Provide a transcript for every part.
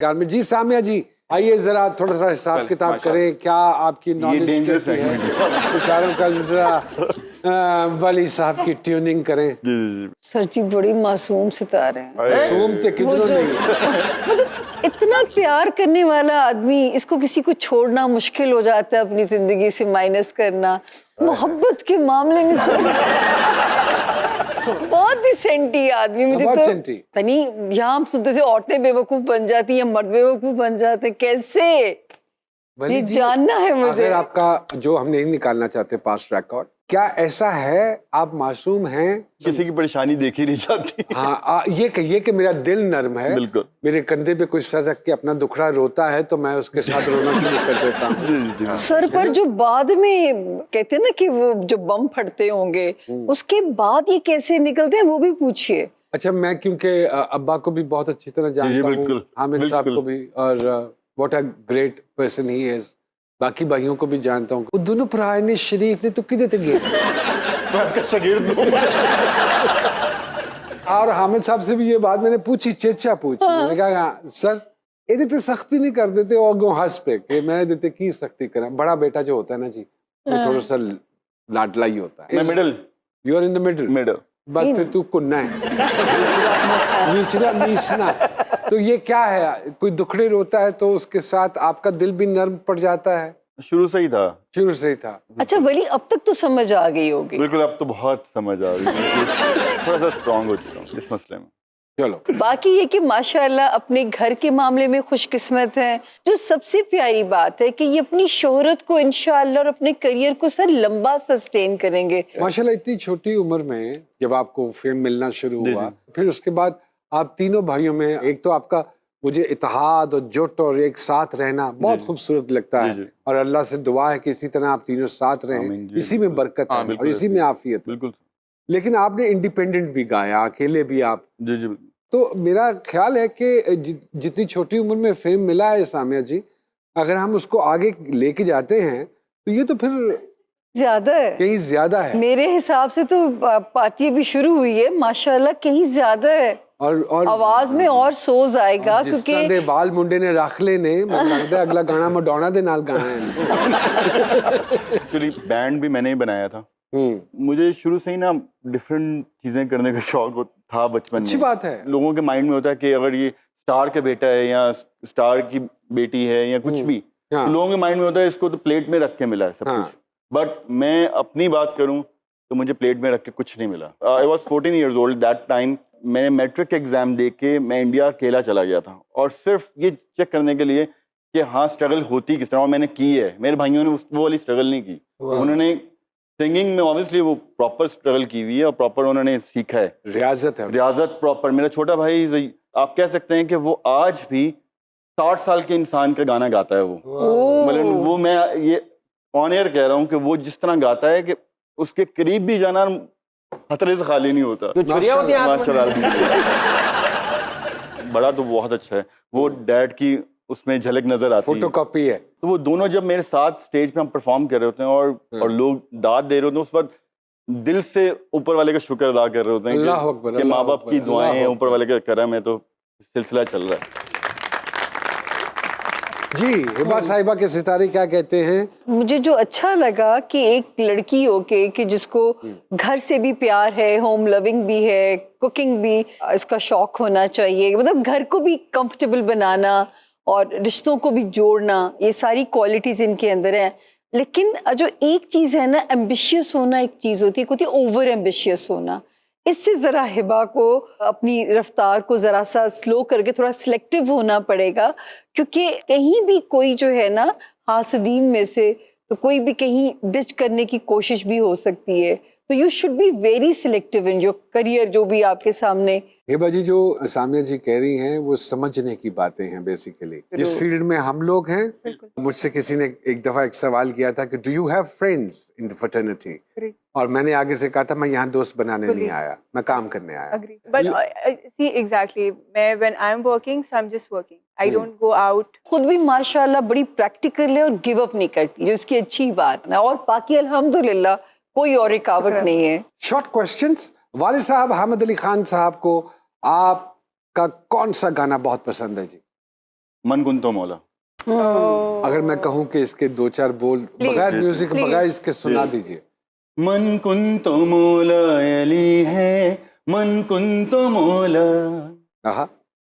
Garment जी, सामिया जी आइए जरा थोड़ा सा हिसाब किताब करें, क्या आपकी नॉलेज कैसी है सितारों का, जरा वली साहब की ट्यूनिंग करें। जी जी जी। सर जी बड़ी मासूम सितारे हैं। मासूम तो वो किधरों जो नहीं। मतलब इतना प्यार करने वाला आदमी, इसको किसी को छोड़ना मुश्किल हो जाता है, अपनी जिंदगी से माइनस करना। मोहब्बत के मामले में बहुत ही सेंटी आदमी। मुझे बहुत तो सेंटी। तनी यहाँ हम सुनते थे औरतें बेवकूफ बन जाती हैं, मर्द बेवकूफ बन जाते, कैसे वली ये जी, जानना है मुझे। अगर आपका जो हम नहीं निकालना चाहते पास्ट रिकॉर्ड, क्या ऐसा है आप मासूम हैं? किसी की परेशानी देखी नहीं जाती। हाँ, ये कहिए कि मेरा दिल नर्म है, बिल्कुल। मेरे कंधे पे कोई सर रख के अपना दुखड़ा रोता है तो मैं उसके साथ रोना शुरू कर देता हूँ। जी जी जी। सर पर जो बाद में कहते हैं ना कि वो जो बम फटते होंगे, उसके बाद ये कैसे निकलते हैं वो भी पूछिए। अच्छा, मैं क्योंकि अब्बा को भी बहुत अच्छी तरह जानता हूँ, बिल्कुल, हामिद साहब बिल्कुल। को भी, और what a great person he is, बाकी भाइयों को भी जानता हूँ। वो दोनों पुराने शरीफ ने तो किधर तक गए। मैं आपका शागिर्द हूँ। और हामिद साहब से भी ये बात मैंने पूछी, चेचा पूछी। मैंने कहा सर ये तो सख्ती नहीं कर देते, और गो हंस पे कि मैं देते की सख्ती करा। बड़ा बेटा जो होता है ना जी, वो थोड़ा सा लाडला ही होता है। मैं middle. You are in the middle. Middle. बस फिर तू कुन्ना है, निचला नीचना। तो ये क्या है, कोई दुखड़े रोता है तो उसके साथ आपका दिल भी नर्म पड़ जाता है? शुरू से ही था। शुरू से ही था। अच्छा वली, अब तक तो समझ आ गई होगी। बिल्कुल, अब तो बहुत समझ आ रही है। थोड़ा सा स्ट्रांग हो चुका हूँ इस मसले में। चलो, बाकी ये कि माशाल्लाह अपने घर के मामले में खुशकिस्मत हैं। जो सबसे प्यारी बात है कि ये अपनी शोहरत को इंशाअल्लाह और अपने करियर को सर लंबा सस्टेन करेंगे। माशाल्लाह इतनी छोटी उम्र में जब आपको फेम मिलना शुरू जी, हुआ, जी। फिर उसके बाद आप तीनों भाइयों में एक तो आपका मुझे इत्तेहाद और जुट और एक साथ रहना बहुत जी। खूबसूरत लगता जी, है। जी। और अल्लाह से दुआ है कि इसी तरह आप तीनों साथ रहें, आमीन जी, इसी में बिल्कुल। बरकत हाँ, है और बिल्कुल इसी ऐसे में ही। आफियत है। बिल्कुल। लेकिन आपने इंडिपेंडेंट भी गाया, अकेले भी आप। जी जी। तो मेरा ख्याल है कि जितनी छोटी उम्र में फेम मिला है सामिया जी, अगर हम उसको आगे लेके जाते हैं तो ये तो फिर ज्यादा है, कहीं ज्यादा है। मेरे हिसाब से तो पार्टी भी शुरू हुई है माशाल्लाह, कहीं ज्यादा है। और आवाज में और सोज आएगा जिस क्योंकि तरह दे बाल मुंडे ने रख ले ने, मैं लगता है अगला गाना मडोना दे नाल गाना है। एक्चुअली बैंड भी मैंने ही बनाया था। हम्म, मुझे शुरू से ही ना डिफरेंट चीजें करने का शौक था बचपन में। अच्छी बात है। लोगों के माइंड में होता है कि अगर ये स्टार का बेटा है या स्टार की बेटी है या कुछ भी, हाँ। तो लोगों के माइंड में होता है इसको तो प्लेट में रख के मिला है सब हाँ। कुछ। बट मैं अपनी बात करूं तो मुझे प्लेट में रख के कुछ नहीं मिला। I was 14 years old that time. मैंने मैट्रिक एग्जाम दे के मैं इंडिया अकेला चला गया था, और सिर्फ ये चेक करने के लिए कि हाँ स्ट्रगल होती किस तरह, और मैंने की है। मेरे भाइयों ने वो वाली स्ट्रगल नहीं की। उन्होंने सिंगिंग में ऑब्वियसली वो प्रॉपर स्ट्रगल की हुई है और प्रॉपर उन्होंने सीखा है, रियाजत है। रियाजत प्रॉपर। मेरा छोटा भाई आप कह सकते हैं कि वो आज भी 60 साल के इंसान का गाना गाता है। वो मतलब वो, मैं ये ऑन एयर कह रहा हूँ कि वो जिस तरह गाता है कि उसके करीब भी जाना खतरे से खाली नहीं होता। तो छुरियां होती हैं हाथ में। माशाल्लाह। बड़ा तो बहुत अच्छा है। वो डैड की उसमें झलक नजर आती है। फोटोकॉपी है। तो वो दोनों जब मेरे साथ स्टेज पे हम परफॉर्म कर रहे होते हैं और लोग दाद दे रहे होते हैं, उस वक्त दिल से ऊपर वाले का शुक्र अदा कर रहे होते हैं अल्लाह अकबर, कि माँ बाप की अल्लाह दुआएं हैं, अकबर। ऊपर वाले का करम है, तो सिलसिला चल रहा है। जी, हिबा साहिबा के सितारे क्या कहते हैं? मुझे जो अच्छा लगा कि एक लड़की हो के कि जिसको घर से भी प्यार है, होम लविंग भी है, कुकिंग भी इसका शौक होना चाहिए, मतलब घर को भी कंफर्टेबल बनाना और रिश्तों को भी जोड़ना, ये सारी क्वालिटीज इनके अंदर हैं। लेकिन जो एक चीज है ना, एम्बिशियस होना एक चीज होती है, एक होती है ओवर एम्बिशियस होना। इससे जरा हिबा को अपनी रफ्तार को जरा सा स्लो करके थोड़ा सिलेक्टिव होना पड़ेगा, क्योंकि कहीं भी कोई जो है ना हासदीन में से तो कोई भी कहीं डिच करने की कोशिश भी हो सकती है। तो you should be very selective in जो करियर जो भी आपके सामने। हिबा जी, जो सामिया जी कह रही हैं वो समझने की बातें हैं बेसिकली। जिस फील्ड में हम लोग हैं, मुझसे किसी ने एक दफा एक सवाल किया था कि do you have friends in the fraternity, और मैंने आगे से कहा था मैं यहाँ दोस्त बनाने नहीं आया, मैं काम करने आया। Agree. But see, exactly. When I'm working, so I'm just working. I don't go out. खुद भी माशाल्लाह बड़ी प्रैक्टिकल है और गिव अप नहीं करती, जो इसकी अच्छी बात है। और बाकी अल्हम्दुलिल्लाह कोई और रुकावट नहीं है। Short questions. वालिद साहब हामिद अली खान साहब को आपका कौन सा गाना बहुत पसंद है जी? मन कुंतो मौला। Oh. अगर मैं कहूँ कि इसके 2-4 बोल बगैर म्यूजिक please. बगैर इसके सुना दीजिए। मन कुंतो मौला अली है, मन कुंतो मौला, आहा,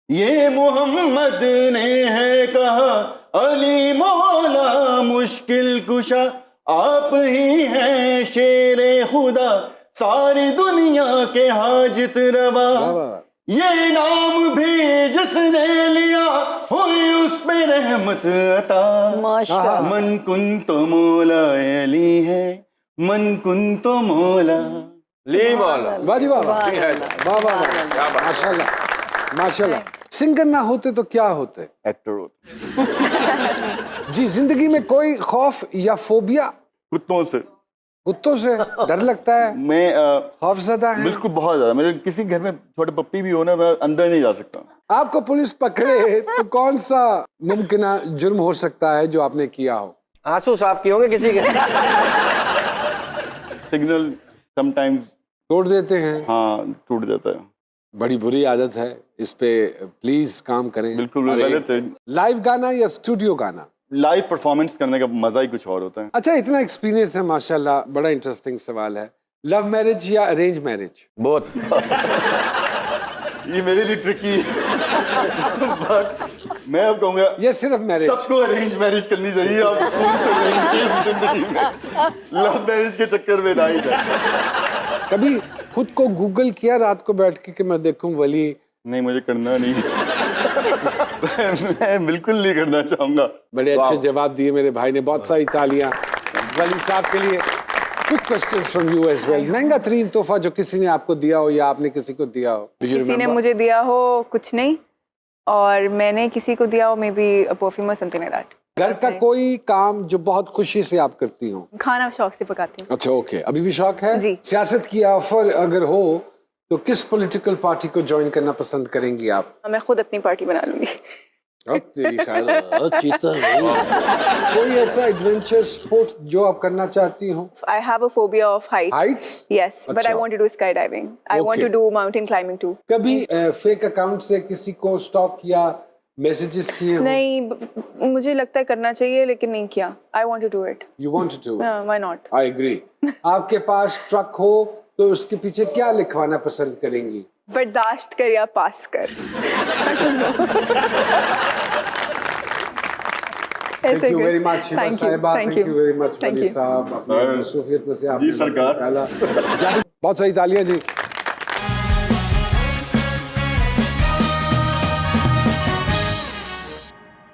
ये मोहम्मद ने है कहा, अली मौला मुश्किल कुशा आप ही हैं, शेरे खुदा सारी दुनिया के हाजित रवा, वाह, वाह। ये नाम भी जिसने लिया हुई उस पे रहमत अता, माशाल्लाह। मन कुंतो मौला अली है, मन कुंतो मौला। ली मौला। वाह जी वाह, वाह वाह वाह, माशाल्लाह माशाल्लाह। सिंगर ना होते तो क्या होते? एक्टर होते। जी, जिंदगी में कोई खौफ या फोबिया? कुत्तों से कुत्तों से डर लगता है, मैं खौफजदा है? बिल्कुल बहुत ज्यादा, मेरे किसी घर में छोटे पप्पी भी हो ना, मैं अंदर नहीं जा सकता। आपको पुलिस पकड़े तो कौन सा मुमकिन जुर्म हो सकता है जो आपने किया हो? आंसू साफ किए होंगे किसी के। सिग्नल समटाइम्स तोड़ देते हैं, हाँ टूट जाता है। बड़ी बुरी आदत है, इस पे प्लीज काम करें। बिल्कुल और गलत है। लाइव गाना या स्टूडियो गाना? लाइव परफॉर्मेंस करने का मजा ही कुछ और होता है। अच्छा, इतना एक्सपीरियंस है माशाल्लाह, बड़ा इंटरेस्टिंग सवाल है। लव मैरिज या अरेंज मैरिज? बहुत। ये मेरे लिए ट्रिकी है। बट मैं अब कहूँगा ये सिर्फ मैरिज? सबको अरेंज मैरिज करनी चाहिए। आप सुकून से रहेंगे जिंदगी में, लव मैरिज के चक्कर में नहीं जाए। कभी खुद को गूगल किया रात को बैठ के कि मैं देखूं वली? नहीं, मुझे करना नहीं। मैं बिल्कुल नहीं करना चाहूंगा। बड़े अच्छे जवाब दिए मेरे भाई ने, बहुत सारी तालियां वली साहब के लिए। कुछ question from you as well. महंगा तरीन तोहफा जो किसी ने आपको दिया हो या आपने किसी को दिया हो? किसी ने मुझे दिया हो कुछ नहीं, और मैंने किसी को दिया हो मे बी अ परफ्यूम और समथिंग लाइक दैट। घर का कोई काम जो बहुत खुशी से आप करती हो? खाना शौक से पकाती हूँ। अच्छा, ओके, अभी भी शौक है? जी। सियासत की ऑफर अगर हो तो किस पॉलिटिकल पार्टी को ज्वाइन करना पसंद करेंगी आप? मैं खुद अपनी पार्टी बना लूंगी। अब तेरी ख्याल कोई ऐसा एडवेंचर स्पोर्ट जो आप करना चाहती हो? I have a phobia of height. Heights? Yes, but I अच्छा। want to do skydiving. I want Okay. to do mountain climbing too. कभी फेक अकाउंट से किसी को स्टॉक या मैसेजेस किए हो? नहीं, मुझे लगता है करना चाहिए लेकिन नहीं किया। I want to do it. You want to do? Why not? I agree. आपके पास ट्रक हो तो उसके पीछे क्या लिखवाना पसंद करेंगी? बर्दाश्त कर या पास कर। Thank you very much Hiba Sahiba, thank you very much Thank Wali you. साहब, अपनी मसरूफियत में से आपने जी, सरकार। निकाला। बहुत सारी तालियां जी।